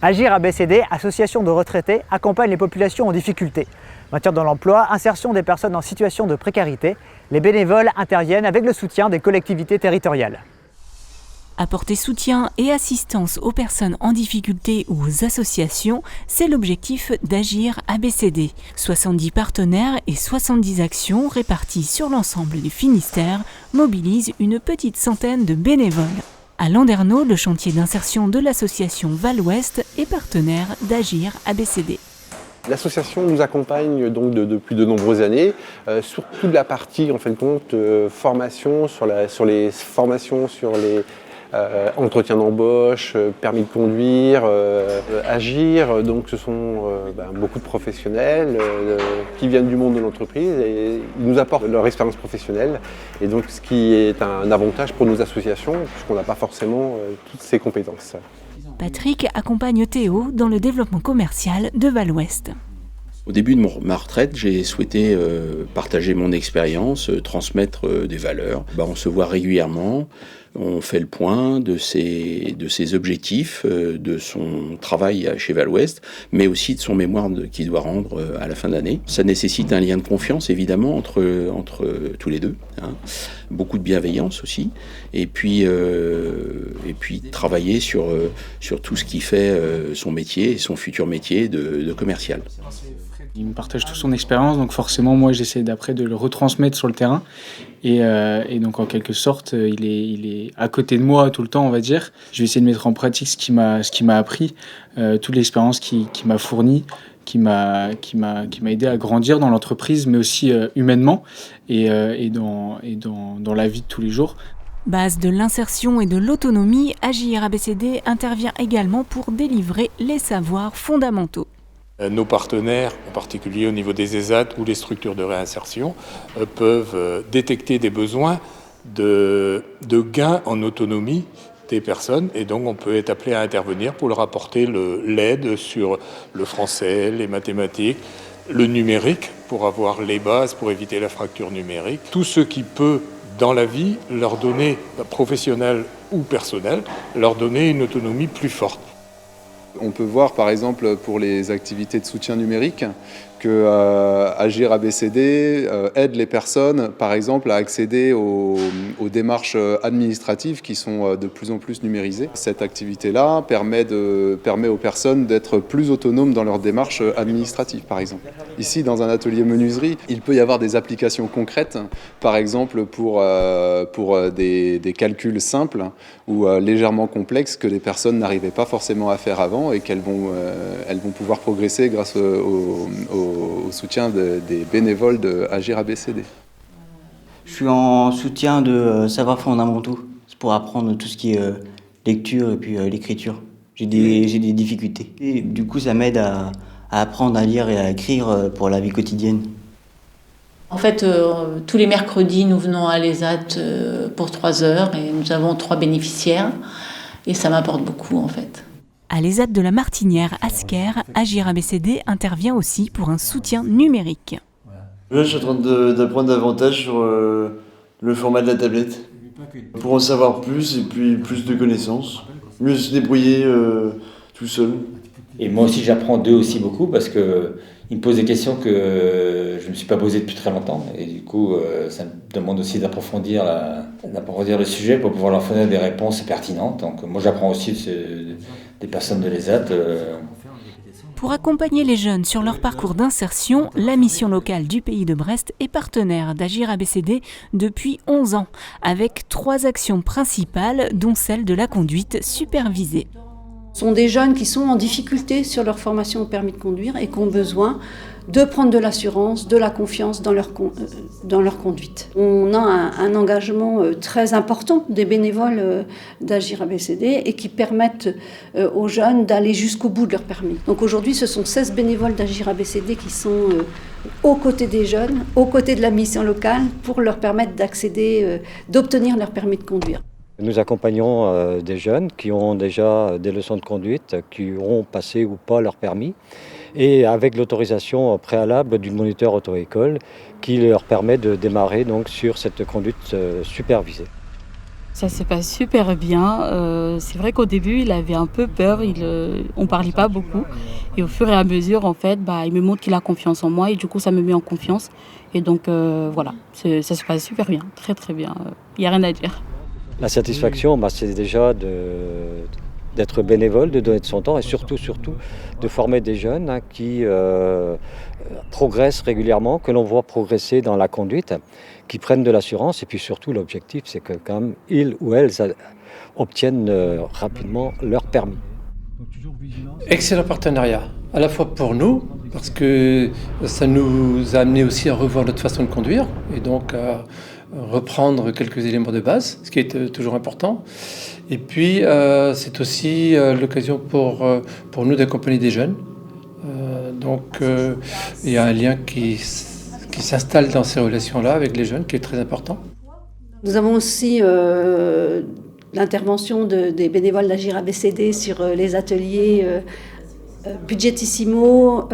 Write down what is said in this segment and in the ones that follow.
Agir ABCD, association de retraités, accompagne les populations en difficulté. Maintien dans l'emploi, insertion des personnes en situation de précarité, les bénévoles interviennent avec le soutien des collectivités territoriales. Apporter soutien et assistance aux personnes en difficulté ou aux associations, c'est l'objectif d'Agir ABCD. 70 partenaires et 70 actions réparties sur l'ensemble du Finistère mobilisent une petite centaine de bénévoles. À Landerneau, le chantier d'insertion de l'association Val-Ouest est partenaire d'Agir ABCD. L'association nous accompagne donc depuis de nombreuses années sur toute la partie en fin de compte formation sur les formations sur les entretien d'embauche, permis de conduire, agir. Donc ce sont beaucoup de professionnels qui viennent du monde de l'entreprise et ils nous apportent leur expérience professionnelle. Et donc ce qui est un avantage pour nos associations puisqu'on n'a pas forcément toutes ces compétences. Patrick accompagne Théo dans le développement commercial de Val-Ouest. Au début de ma retraite, j'ai souhaité partager mon expérience, transmettre des valeurs. On se voit régulièrement, on fait le point de ses objectifs, de son travail chez Val-Ouest, mais aussi de son mémoire qu'il doit rendre à la fin de l'année. Ça nécessite un lien de confiance, évidemment, entre tous les deux. Beaucoup de bienveillance aussi, et puis travailler sur tout ce qui fait son métier, son futur métier de commercial. Il me partage toute son expérience, donc forcément moi j'essaie d'après de le retransmettre sur le terrain et donc en quelque sorte il est à côté de moi tout le temps, on va dire. Je vais essayer de mettre en pratique ce qui m'a appris, toute l'expérience qui m'a fourni, qui m'a aidé à grandir dans l'entreprise, mais aussi humainement et dans la vie de tous les jours. Base de l'insertion et de l'autonomie, Agir ABCD intervient également pour délivrer les savoirs fondamentaux. Nos partenaires, en particulier au niveau des ESAT ou les structures de réinsertion, peuvent détecter des besoins de gains en autonomie des personnes et donc on peut être appelé à intervenir pour leur apporter l'aide sur le français, les mathématiques, le numérique pour avoir les bases pour éviter la fracture numérique. Tout ce qui peut dans la vie leur donner, professionnelle ou personnelle, leur donner une autonomie plus forte. On peut voir par exemple pour les activités de soutien numérique que Agir ABCD aide les personnes par exemple à accéder aux démarches administratives qui sont de plus en plus numérisées. Cette activité-là permet aux personnes d'être plus autonomes dans leurs démarches administratives par exemple. Ici dans un atelier menuiserie, il peut y avoir des applications concrètes par exemple pour des calculs simples ou légèrement complexes que les personnes n'arrivaient pas forcément à faire avant et qu'elles vont pouvoir progresser grâce au soutien des bénévoles de Agir ABCD. Je suis en soutien de savoirs fondamentaux pour apprendre tout ce qui est lecture et puis l'écriture. J'ai des difficultés. Et du coup, ça m'aide à apprendre à lire et à écrire pour la vie quotidienne. En fait, tous les mercredis, nous venons à l'ESAT pour 3 heures et nous avons 3 bénéficiaires et ça m'apporte beaucoup en fait. À l'ESAT de la Martinière, Asker, Agir ABCD intervient aussi pour un soutien numérique. Là, je suis en train d'apprendre davantage sur le format de la tablette, pour en savoir plus et puis plus de connaissances, mieux se débrouiller tout seul. Et moi aussi, j'apprends d'eux aussi beaucoup parce qu'ils me posent des questions que je ne me suis pas posées depuis très longtemps. Et du coup, ça me demande aussi d'approfondir le sujet pour pouvoir leur fournir des réponses pertinentes. Donc moi, j'apprends aussi des personnes de l'ESAT. Pour accompagner les jeunes sur leur parcours d'insertion, la mission locale du Pays de Brest est partenaire d'Agir ABCD depuis 11 ans, avec 3 actions principales, dont celle de la conduite supervisée. Ce sont des jeunes qui sont en difficulté sur leur formation au permis de conduire et qui ont besoin de prendre de l'assurance, de la confiance dans leur conduite. On a un engagement très important des bénévoles d'Agir ABCD et qui permettent aux jeunes d'aller jusqu'au bout de leur permis. Donc aujourd'hui, ce sont 16 bénévoles d'Agir ABCD qui sont aux côtés des jeunes, aux côtés de la mission locale pour leur permettre d'obtenir leur permis de conduire. Nous accompagnons des jeunes qui ont déjà des leçons de conduite, qui auront passé ou pas leur permis, et avec l'autorisation préalable du moniteur auto-école qui leur permet de démarrer donc, sur cette conduite supervisée. Ça se passe super bien. C'est vrai qu'au début, il avait un peu peur. On parlait pas beaucoup. Et au fur et à mesure, en fait, il me montre qu'il a confiance en moi. Et du coup, ça me met en confiance. Et donc, voilà, ça se passe super bien. Très, très bien. Il n'y a rien à dire. La satisfaction, c'est déjà d'être bénévole, de donner de son temps et surtout de former des jeunes qui progressent régulièrement, que l'on voit progresser dans la conduite, qui prennent de l'assurance. Et puis surtout, l'objectif, c'est que quand même, ils ou elles obtiennent rapidement leur permis. Excellent partenariat, à la fois pour nous, parce que ça nous a amené aussi à revoir notre façon de conduire, et donc à reprendre quelques éléments de base, ce qui est toujours important. Et puis, c'est aussi l'occasion pour nous d'accompagner des jeunes. Donc, il y a un lien qui s'installe dans ces relations-là avec les jeunes, qui est très important. Nous avons aussi l'intervention des bénévoles d'Agir ABCD sur les ateliers Budgetissimo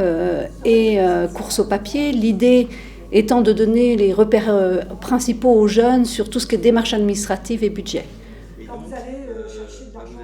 et course au papier. L'idée étant de donner les repères principaux aux jeunes sur tout ce qui est démarche administrative et budget. Quand vous allez chercher de l'argent